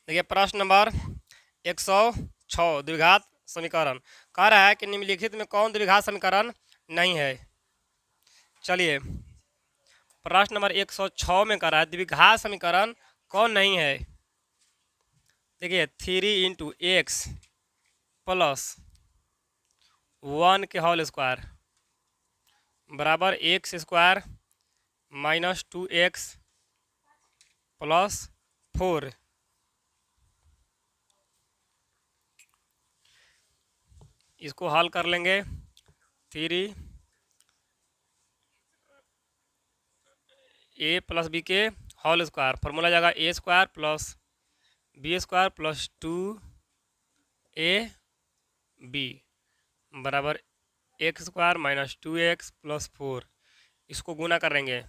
देखिए प्रश्न नंबर 106 द्विघात समीकरण कह रहा है कि निम्नलिखित में कौन द्विघात समीकरण नहीं है। चलिए प्रश्न नंबर 106 में कह रहा है द्विघात समीकरण कौन नहीं है। देखिए 3 × x प्लस 1 के होल स्क्वायर बराबर x square minus 2x plus 4। इसको हल कर लेंगे। 3 a प्लस बी के होल स्क्वायर फॉर्मूला जाएगा a square plus b square plus 2ab बराबर x square minus 2x plus 4। इसको गुना करेंगे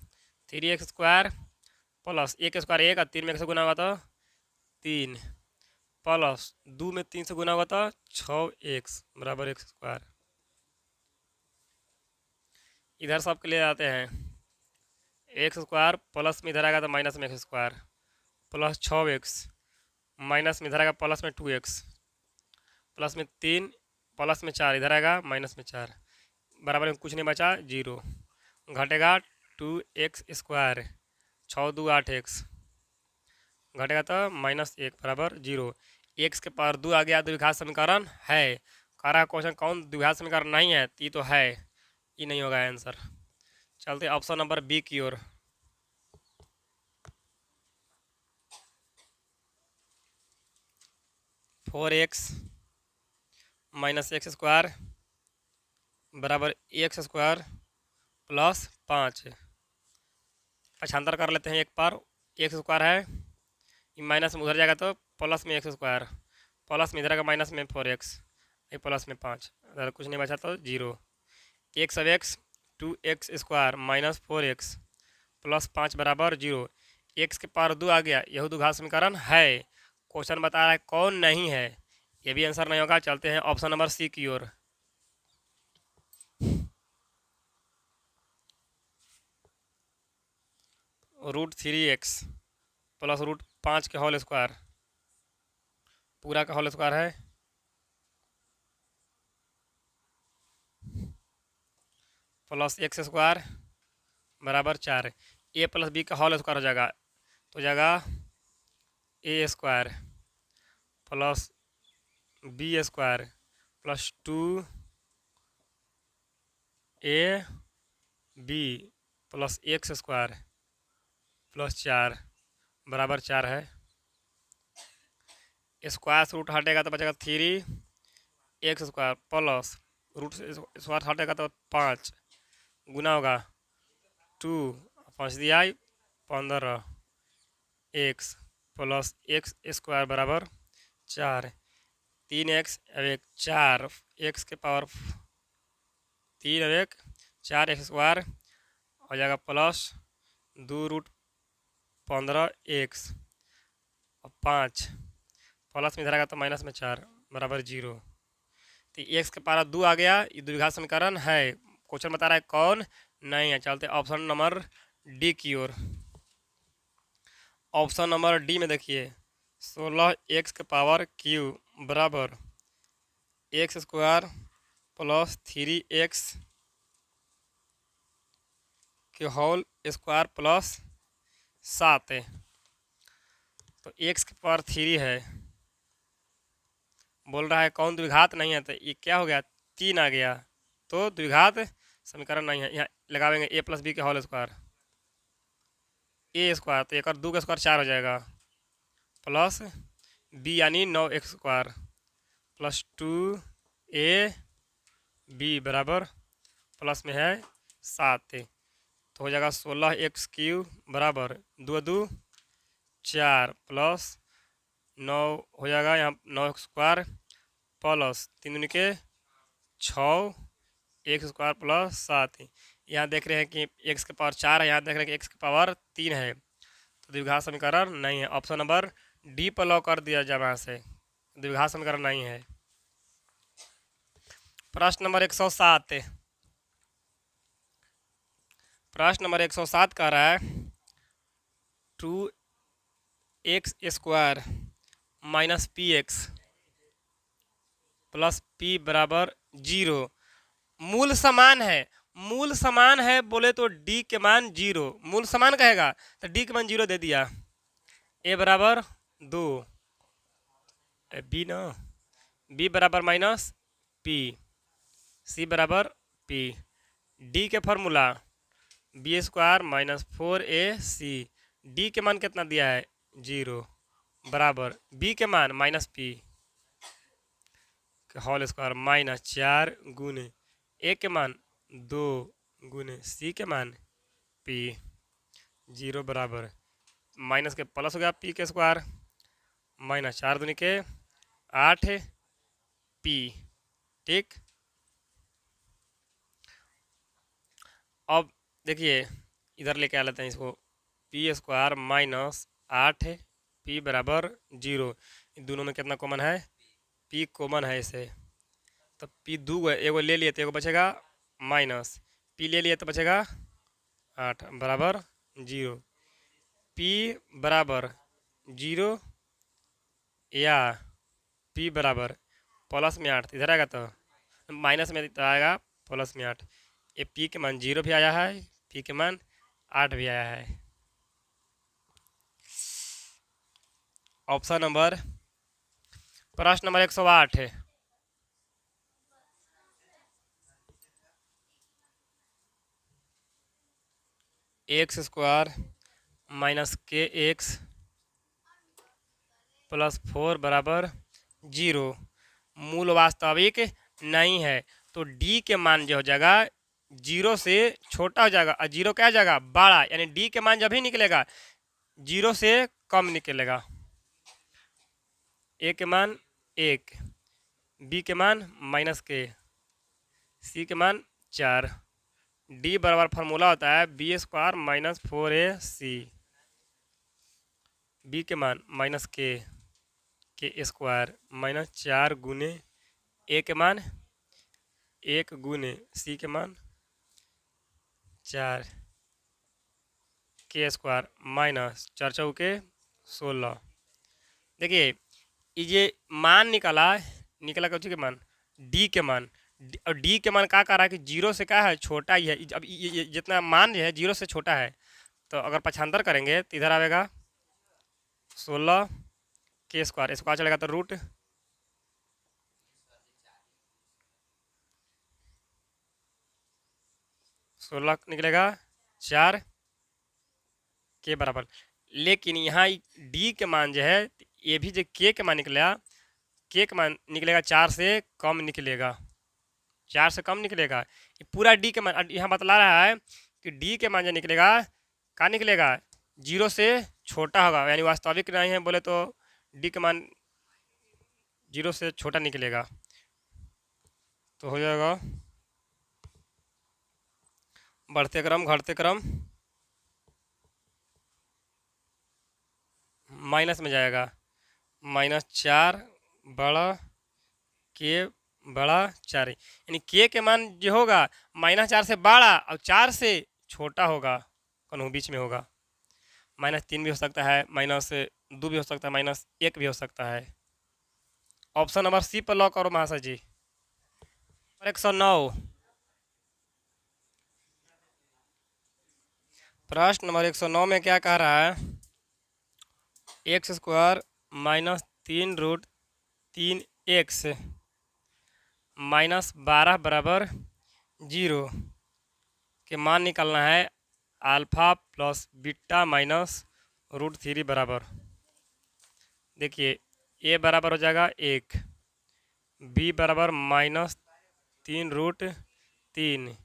3x स्क्वायर प्लस एक स्क्वायर एक और 3 में एक से गुना होगा तो 3 प्लस 2 में 3 से गुना होगा तो 6x बराबर एक्स स्क्वायर। इधर सब के लिए आते हैं एक्स स्क्वायर प्लस में इधर आएगा तो माइनस में x square plus 6x minus में इधर आएगा प्लस में 2x प्लस में 3 प्लस में 4 इधर आएगा माइनस में 4 बराबर में कुछ नहीं बचा 0 घटेगा 2x स्क्वायर 6 2 8x घटेगा तो -1 बराबर 0। एक्स के पावर 2 आ गया द्विघात समीकरण है। कह रहा क्वेश्चन कौन द्विघात समीकरण नहीं है, ये तो है, ये नहीं होगा आंसर। चलते ऑप्शन नंबर बी की ओर। Four x minus x square बराबर एक्स स्क्वायर प्लस 5। पक्षांतर कर लेते हैं एक बार। एक्स स्क्वायर है, ये माइनस में उधर जाएगा तो प्लस में एक्स स्क्वायर प्लस में इधर आएगा माइनस में 4x ये प्लस में 5 अगर कुछ नहीं बचा तो 0। एक्स अब x 2x square minus 4x plus 5 बराबर 0। एक्स के पावर 2 आ गया, यह द्विघात समीकरण है। क्वेश्चन बता रहा है कौन नहीं है, ये भी आंसर नहीं होगा। चलते हैं ऑप्शन नंबर सी की ओर। √3x प्लस √5 के होल स्क्वायर पूरा का होल स्क्वायर है प्लस एक्स स्क्वायर बराबर 4। ए प्लस बी का होल स्क्वायर हो जाएगा तो जाएगा a square plus b square plus 2ab plus x square plus 4 बराबर 4 है। स्क्वायर से रूट हटेगा तो बचेगा 3x स्क्वायर प्लस रूट से स्क्वायर हटेगा तो 5 गुना होगा 2 5 दिया 15x प्लस एक्स स्क्वायर बराबर 4। 3x अब एक 4 एक्स के पावर 3 अब एक 4x स्क्वायर हो जाएगा प्लस 2√15x और 5 प्लस में इधर आएगा तो माइनस में 4 बराबर 0। तो एक्स के पारा 2 आ गया, ये द्विघात समीकरण है। क्वेश्चन बता रहा है कौन नहीं है। चलते ऑप्शन नंबर डी की ओर। ऑप्शन नंबर डी में देखिए 16x के पावर क्यू बराबर एक्स स्क्वायर प्लस 3x के होल स्क्वायर प्लस 7 है। तो एक्स के पावर 3 है, बोल रहा है कौन द्विघात नहीं है, तो ये क्या हो गया 3 आ गया तो द्विघात समीकरण नहीं है। यहाँ लगावेंगे a प्लस बी के होल स्क्वायर ए स्क्वायर तो एक और 2 का स्क्वायर 4 हो जाएगा प्लस बी यानी 9x स्क्वायर प्लस 2ab बराबर प्लस में है 7 तो हो जाएगा 16x³ बराबर 2 2 4 प्लस 9 हो जाएगा यहाँ 9x स्क्वायर प्लस 3 दूनी के 6 एक्स स्क्वायर प्लस 7। यहाँ देख रहे हैं कि एक्स के पावर 4 है, यहाँ देख रहे हैं कि एक्स के पावर 3 है, तो द्विघात समीकरण नहीं है। ऑप्शन नंबर डी पर लॉक कर दिया जाए, यहाँ से द्विघात समीकरण नहीं है। प्रश्न नंबर 107। प्रश्न नंबर 107 कह रहा है 2x square minus P x plus P बराबर 0। मूल समान है, मूल समान है बोले तो डी के मान 0, मूल समान कहेगा तो डी के मान 0 दे दिया। ए बराबर 2, बी ना, बी बराबर माइनस पी, सी बराबर पी। डी के formula b square minus 4ac, D के मान कितना दिया है 0, बराबर बी के मान minus p whole square minus 4 गुने ए के मान 2 गुने सी के मान पी, 0 बराबर माइनस के प्लस हो गया पी के स्क्वायर माइनस 4 दूनी के 8 पी। ठीक, अब देखिए इधर लेके आ लेते हैं इसको, पी स्क्वायर माइनस 8 पी बराबर 0। इन दोनों में कितना कॉमन है, पी कॉमन है इसे, तो पी दो एगो ले लिए तो एगो बचेगा माइनस, पी ले लिए तो बचेगा 8 बराबर 0। पी बराबर 0 या पी बराबर प्लस में 8 इधर आएगा तो माइनस में तो आएगा प्लस में 8। ये पी के मान 0 भी आया है, पी के मान 8 भी आया है। ऑप्शन नंबर, प्रश्न नंबर 108 है। एक्स स्क्वायर माइनस के एक्स प्लस 4 बराबर 0 मूल वास्तविक नहीं है, तो डी के मान जो हो जाएगा 0 से छोटा हो जाएगा और 0 क्या हो जाएगा बड़ा, यानी डी के मान जब ही निकलेगा 0 से कम निकलेगा। ए के मान 1, बी के मान माइनस के, सी के मान 4। डी बराबर फार्मूला होता है B square minus 4ac, B के मान माइनस के स्क्वायर माइनस 4 गुने ए के मान 1 गुने सी के मान 4 के स्क्वायर माइनस 4 चौके 16। देखिए ये मान निकला कुछ के मान डी के मान, और डी के मान क्या कर रहा है कि 0 से क्या है छोटा ही है। अब ये जितना मान है 0 से छोटा है, तो अगर पक्षांतर करेंगे तो इधर आएगा 16 के स्क्वायर, स्क्वायर चलेगा तो रूट 16 निकलेगा 4 के बराबर। लेकिन यहाँ डी के मान जो है ये भी जो के मान निकलेगा, के मान निकलेगा 4 से कम निकलेगा, 4 से कम निकलेगा। ये पूरा डी के मान यहाँ बतला रहा है कि डी के मान जो निकलेगा क्या निकलेगा 0 से छोटा होगा, यानी वास्तविक नहीं है बोले तो डी के मान 0 से छोटा निकलेगा। तो हो जाएगा बढ़ते क्रम घटते क्रम माइनस में जाएगा, -4 बड़ा के बड़ा 4, यानी के मान जो होगा -4 से बड़ा और 4 से छोटा होगा, कौन बीच में होगा। -3 भी हो सकता है, -2 भी हो सकता है, -1 भी हो सकता है। ऑप्शन नंबर सी पर लॉक करो महाशय जी। 109 प्रश्न नंबर 109 में क्या कह रहा है, x square minus 3√3x minus 12 बराबर 0 के मान निकालना है अल्फा प्लस बीटा माइनस √3 बराबर। देखिए ए बराबर हो जाएगा 1, बी बराबर -3√3,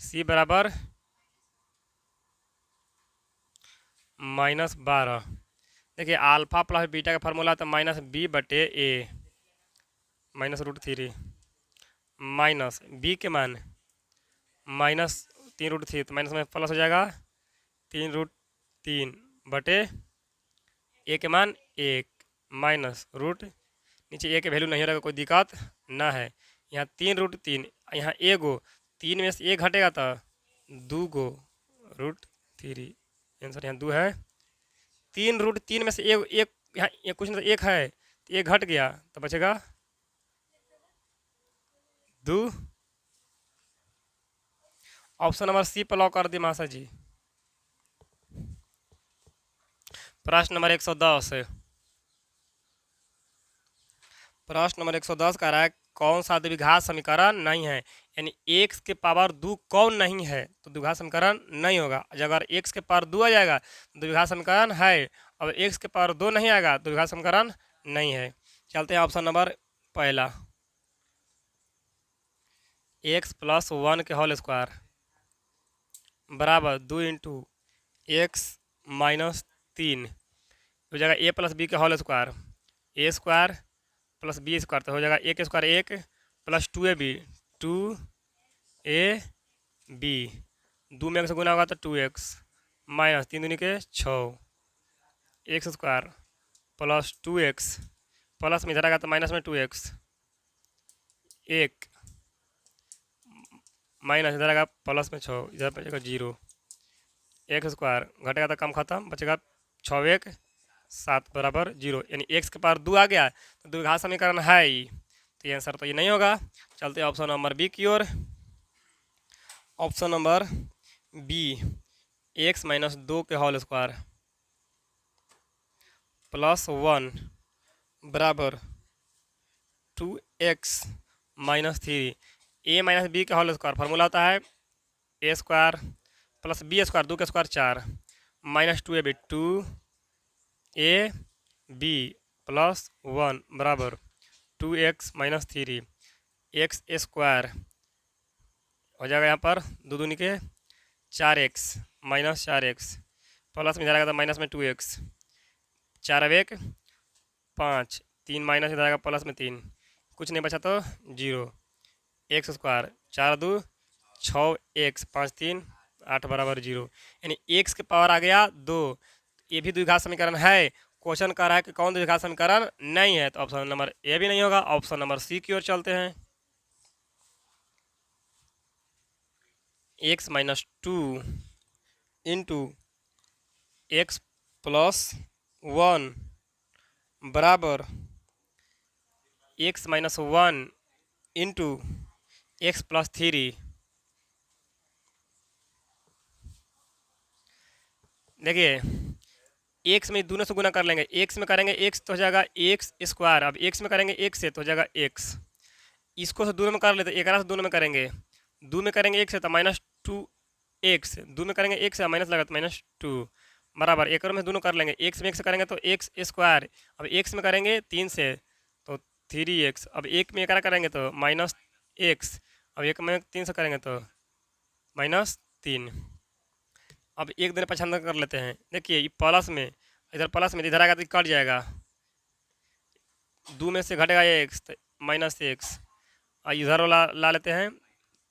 सी बराबर -12। देखिए अल्फा प्लस बीटा का फार्मूला तो -b/a माइनस √3 माइनस बी के मान -3√3, तो माइनस में प्लस हो जाएगा 3√3 बटे ए के मान 1 माइनस रूट, नीचे ए के वैल्यू नहीं रहेगा कोई दिक्कत ना है। यहाँ 3√3, यहाँ एगो 3 में से 1 घटेगा तो 2 गो √3, आंसर यहाँ 2 है। 3√3 में से एक यहाँ कुछ नहीं तो 1 है, ये घट गया तो बचेगा 2। ऑप्शन नंबर सी पर लॉक कर दिए महाशय जी। प्रश्न नंबर 110 है। प्रश्न नंबर 110 कह रहा है कौन सा द्विघात समीकरण नहीं है, यानी x के पावर 2 कौन नहीं है तो द्विघात समीकरण नहीं होगा। अगर x के पावर 2 आ जाएगा तो द्विघात समीकरण है, और x के पावर 2 नहीं आएगा तो द्विघात समीकरण नहीं है। चलते हैं ऑप्शन नंबर पहला, x + 1 के होल स्क्वायर बराबर 2 × x - 3 हो जाएगा a + b के whole square, a square plus b square तो हो जाएगा a के स्क्वायर 1 प्लस 2ab 2ab 2 में x से गुना होगा तो 2x माइनस 3 दूनी के 6 x square plus 2x plus में इधर आएगा तो माइनस में 2x 1 माइनस इधर आएगा प्लस में 6 इधर बचेगा 0 x स्क्वायर घटेगा तो कम खत्म बचेगा 6 1 7 बराबर 0, यानी x के पावर 2 आ गया तो द्विघात समीकरण है ही, तो ये आंसर तो ये नहीं होगा। चलते ऑप्शन नंबर बी की ओर। ऑप्शन नंबर बी x - 2 के होल स्क्वायर प्लस 1 बराबर 2x - 3 a - b के होल स्क्वायर फार्मूला होता है a square plus b square 2 के square 4 minus 2ab 2ab plus 1 बराबर 2x - 3 x स्क्वायर हो जाएगा यहाँ पर 2 दूनी के 4x माइनस 4x प्लस में इधर आएगा तो माइनस में 2x 4 अब 1 5 3 माइनस इधर आएगा प्लस में 3 कुछ नहीं बचा तो 0 x स्क्वायर 4 2 6x 5 3 8 बराबर 0, यानी x के पावर आ गया 2। ये भी द्विघात समीकरण है, क्वेश्चन कर रहा है कि कौन द्विघात समीकरण नहीं है, तो ऑप्शन नंबर ए भी नहीं होगा। ऑप्शन नंबर सी की ओर चलते हैं, x - 2 इंटू x + 1 बराबर x - 1 इंटू x + 3। देखिए x में दोनों से गुना कर लेंगे, x में करेंगे x तो हो जाएगा x स्क्वायर, अब x में करेंगे x से तो हो जाएगा x, इसको से दोनों में कर लेते, एक से दोनों में करेंगे, 2 में करेंगे x से तो -2x, 2 में करेंगे x से माइनस लगा तो -2 बराबर एक में दोनों कर लेंगे, x में x से करेंगे तो x स्क्वायर, अब x में करेंगे 3 से तो 3x, अब एक में एक करेंगे तो -x, अब एक में 3 से करेंगे तो -3। अब एक दिन पसंद कर लेते हैं, देखिए ये प्लस में इधर आएगा तो कट जाएगा, 2 में से घटेगा x तो -x, और इधर वाला ला लेते हैं,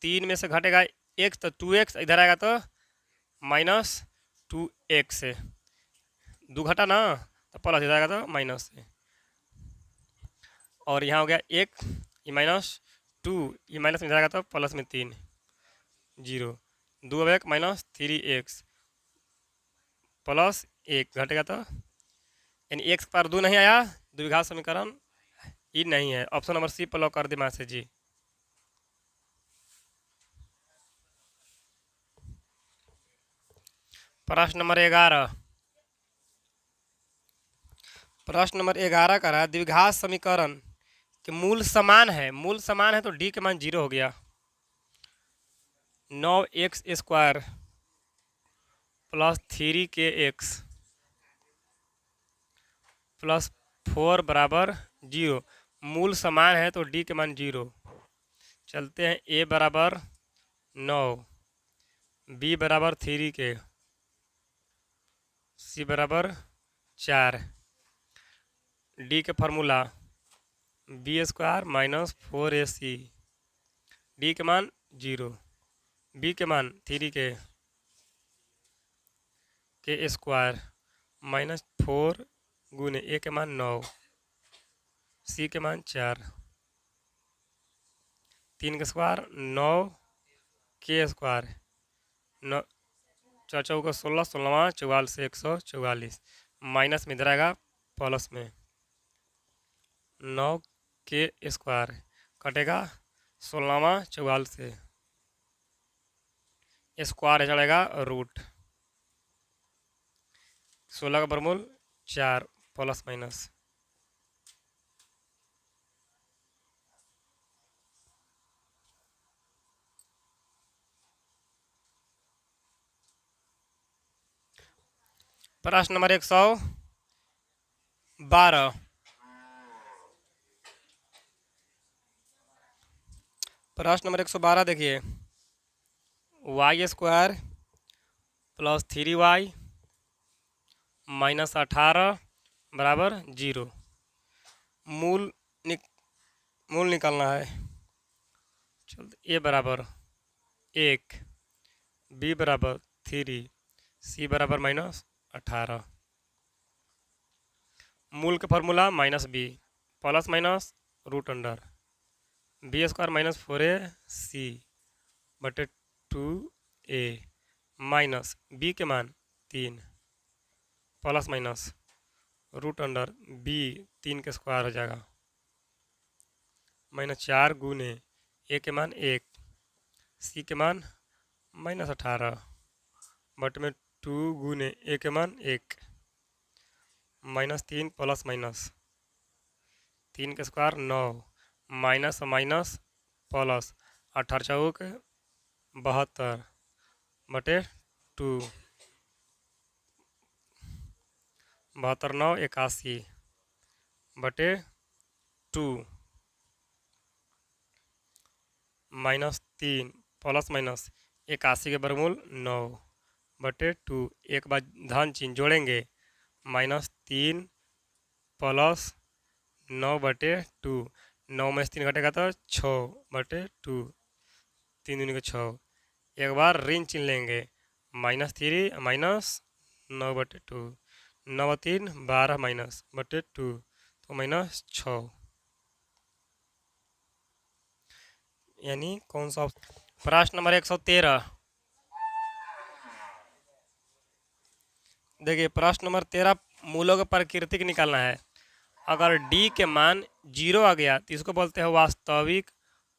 3 में से घटेगा x तो 2x, इधर आएगा तो -2x, 2 घटा ना तो प्लस इधर आएगा तो माइनस, और यहाँ हो गया 1 ये -2 ये माइनस में इधर आएगा तो प्लस में 3 0 2 अब 1 -3x प्लस 1 घटेगा तो, यानी x पर 2 नहीं आया, द्विघात समीकरण ये नहीं है। ऑप्शन नंबर सी पर लॉक कर दे मासे जी। प्रश्न नंबर 11, प्रश्न नंबर 11 का रहा द्विघात समीकरण के मूल समान है तो d के मान 0 हो गया, 9x² प्लस 3kx प्लस 4 बराबर 0, मूल समान है तो d के मान 0। चलते हैं a बराबर 9, b बराबर 3k, c बराबर 4, d के फार्मूला b² - 4ac, d के मान 0, b के मान 3k स्क्वायर -4 गुने a के मान 9, c के मान 4, 3 का स्क्वायर 9k स्क्वायर 9 4 चौका 16 16 44 144 माइनस में इधर आएगा प्लस में 9 के स्क्वायर कटेगा 16वां 44 से, स्क्वायर चढ़ेगा रूट 16 का वर्गमूल 4 प्लस माइनस। प्रश्न नंबर 112। प्रश्न नंबर 112 देखिए, y² प्लस 3y माइनस 18 बराबर 0। मूल निकालना है। चलते a बराबर 1, b बराबर 3, c बराबर -18। मूल का formula -b plus minus root under b² -4ac बटे 2a माइनस b के मान 3 plus minus root under b 3 के स्क्वायर हो जाएगा -4 गुने a के मान 1, c के मान -18 बट में 2 गुने a के मान 1 -3 प्लस माइनस 3 के स्क्वायर 9 माइनस माइनस प्लस 18 चौक 72 बटे 2 72 9 81 बटे 2 -3 प्लस माइनस 81 के वर्गमूल 9 बटे 2। एक बार धन चिन्ह जोड़ेंगे -3 प्लस 9 बटे 2, 9 में से 3 घटेगा तो 6 बटे 2, 3 दूनी के 6। एक बार ऋण चिन्ह लेंगे -3 माइनस 9 बटे 2, 9 3 12 माइनस बटे 2 तो -6, यानी कौन सा। प्रश्न नंबर 113 देखिए, प्रश्न नंबर 13 मूलों की प्रकृति निकालना है। अगर d के मान 0 आ गया तो इसको बोलते हैं वास्तविक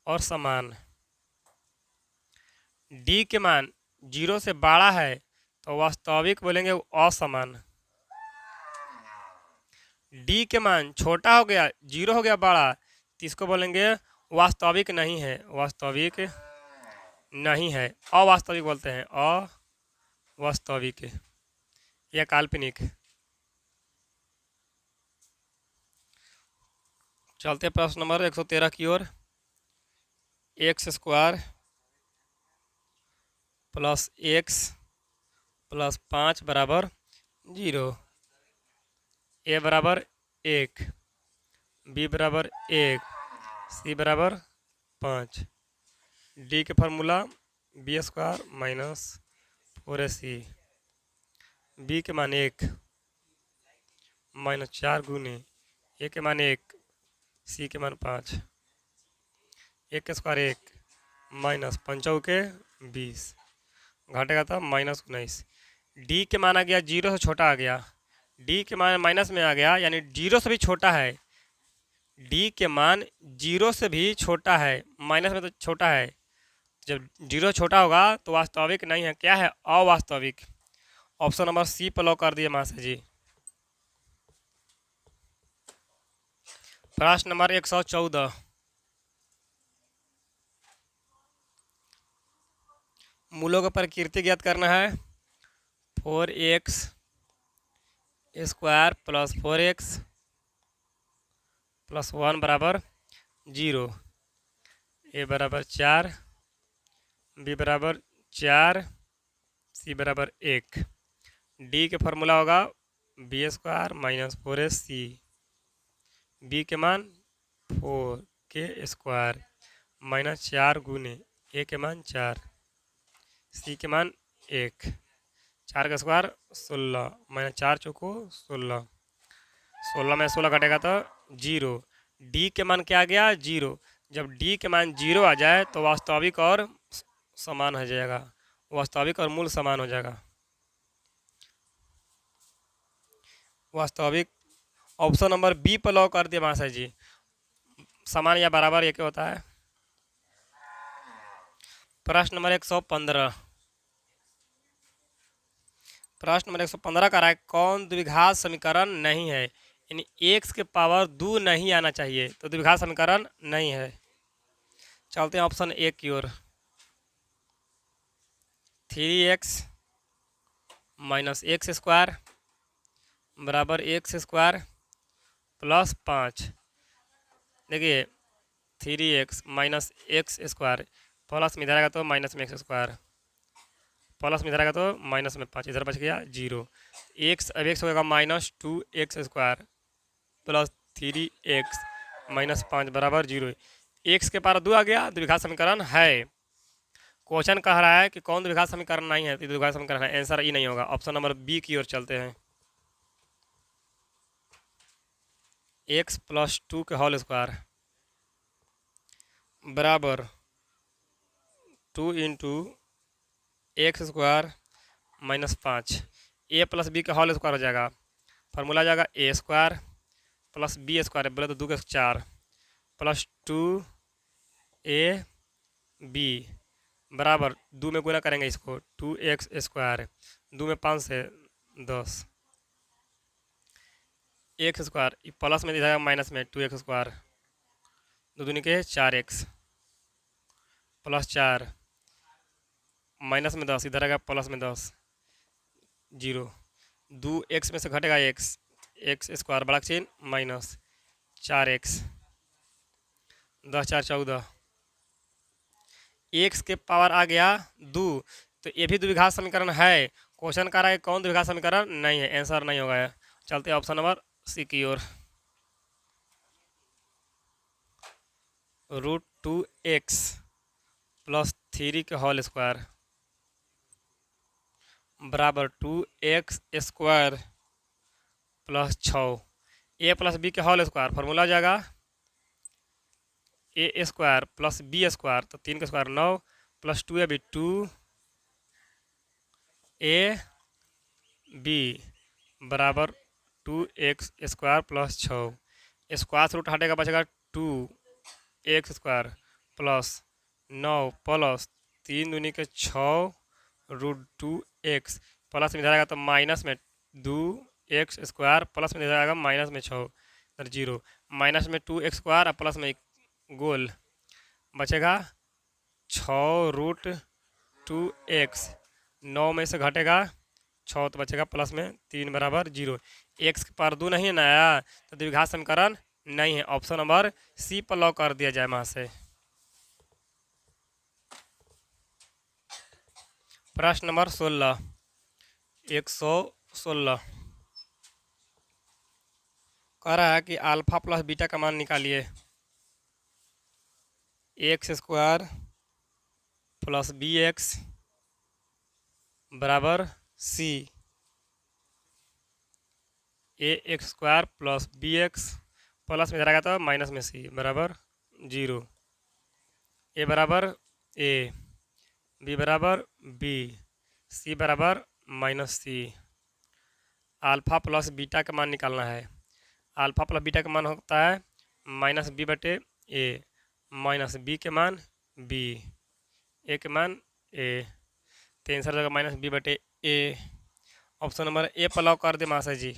और समान। d के मान 0 से बड़ा है तो वास्तविक बोलेंगे असमान। d के मान छोटा हो गया 0 हो गया बड़ा तो इसको बोलेंगे वास्तविक नहीं है, वास्तविक नहीं है, अवास्तविक बोलते हैं, अवास्तविक या काल्पनिक। चलते प्रश्न नंबर 113 की ओर। x² प्लस x प्लस 5 बराबर 0, a बराबर 1, b बराबर 1, c बराबर 5। d के फार्मूला b² -4ac, b के मान 1 -4 गुने a के मान 1, c के मान 5, 1 के स्क्वायर 1 माइनस 5 के 20 घटेगा था -19। d के मान आ गया 0 से छोटा आ गया, d के मान माइनस में आ गया यानी 0 से भी छोटा है। d के मान 0 से भी छोटा है, माइनस में तो छोटा है। जब 0 छोटा होगा तो वास्तविक नहीं है, क्या है, अवास्तविक। ऑप्शन नंबर सी पर लॉक कर दिए मास्टर जी। प्रश्न नंबर 114 मूलों का प्रकृति ज्ञात करना है। 4x² प्लस 4x प्लस 1 बराबर 0, a बराबर 4, b बराबर 4, c बराबर 1। d के फार्मूला होगा b² -4ac, b के मान 4 के स्क्वायर -4 गुने a के मान 4, c के मान 1, 4 का स्क्वायर 16 -4 चौको 16, 16 में 16 घटेगा तो 0। d के मान क्या आ गया 0। जब d के मान 0 आ जाए तो वास्तविक और समान हो जाएगा, वास्तविक और मूल समान हो जाएगा। वास्तविक ऑप्शन नंबर बी पर लॉक कर दिया मास्टर जी। समान या बराबर ये क्या होता है। प्रश्न नंबर 115। प्रश्न नंबर 115 का है कौन द्विघात समीकरण नहीं है, यानी एक्स के पावर 2 नहीं आना चाहिए, तो द्विघात समीकरण नहीं है। चलते हैं ऑप्शन ए की ओर। 3x माइनस एक्स स्क्वायर बराबर एक्स स्क्वायर प्लस 5। देखिए 3x minus x square plus में इधर आएगा तो माइनस में एक्स स्क्वायर, प्लस में इधर आएगा तो माइनस में 5, इधर बच गया 0। एक्स अब एक्स होगा minus 2x square plus 3x minus 5 बराबर 0। एक्स के पार 2 आ गया, द्विघात समीकरण है। क्वेश्चन कह रहा है कि कौन द्विघात समीकरण नहीं है, तो द्विघात समीकरण है, आंसर ई नहीं होगा। ऑप्शन नंबर बी की ओर चलते हैं। एक्स प्लस 2 के होल स्क्वायर बराबर 2 इंटू एक्स स्क्वायर माइनस 5। ए प्लस बी का होल स्क्वायर हो जाएगा, फार्मूला आ जाएगा a square plus b square, बोले तो 2 के 4 प्लस 2 ए बी बराबर 2 में गुना करेंगे इसको 2x स्क्वायर, 2 में 5 से 10 एक्स स्क्वायर, प्लस में दिखाएगा माइनस में 2x स्क्वायर, 2 दूनी के 4x प्लस 4 माइनस में 10, इधर आएगा प्लस में 10 0। 2x में से घटेगा एक्स स्क्वायर बड़ा चिन्ह माइनस 4x 10 4 14, एक्स के पावर आ गया 2, तो ये भी द्विघात समीकरण है। क्वेश्चन कर रहा है कौन द्विघात समीकरण नहीं है, आंसर नहीं होगा। चलते ऑप्शन नंबर सी की ओर। √2x प्लस 3 के होल स्क्वायर बराबर 2x स्क्वायर प्लस 6। ए प्लस बी के होल स्क्वायर फार्मूला आ जाएगा a square plus b square, तो 3 का स्क्वायर 9 प्लस 2 बी 2 बी बराबर 2x स्क्वायर प्लस 6। स्क्वायर से रूट हटेगा बचेगा 2x स्क्वायर प्लस 9 प्लस 3 दूनी के 6 √2x प्लस में इधर आएगा तो माइनस में 2x स्क्वायर प्लस में इधर आएगा माइनस में 6 इधर 0, माइनस में 2x स्क्वायर और प्लस में गोल बचेगा 6√2x, 9 में से घटेगा 6 तो बचेगा प्लस में 3 बराबर 0। एक्स के पार 2 नहीं है ना आया, तो द्विघात समीकरण नहीं है। ऑप्शन नंबर सी पर लॉक कर दिया जाए वहाँ से। प्रश्न नंबर 16 116 कह रहा है कि अल्फा प्लस बीटा का मान निकालिए। X square plus b x बराबर c, a x square plus b x plus में रहेगा तो माइनस में सी बराबर 0। ए बराबर ए, बी बराबर बी, सी बराबर माइनस सी। अल्फा प्लस बीटा का मान निकालना है। अल्फा प्लस बीटा का मान होता है माइनस बी बटे ए, माइनस बी के मान बी, ए के मान ए, तो आंसर जगह माइनस बी बटे ए। ऑप्शन नंबर ए पर लॉक कर दे मासा जी।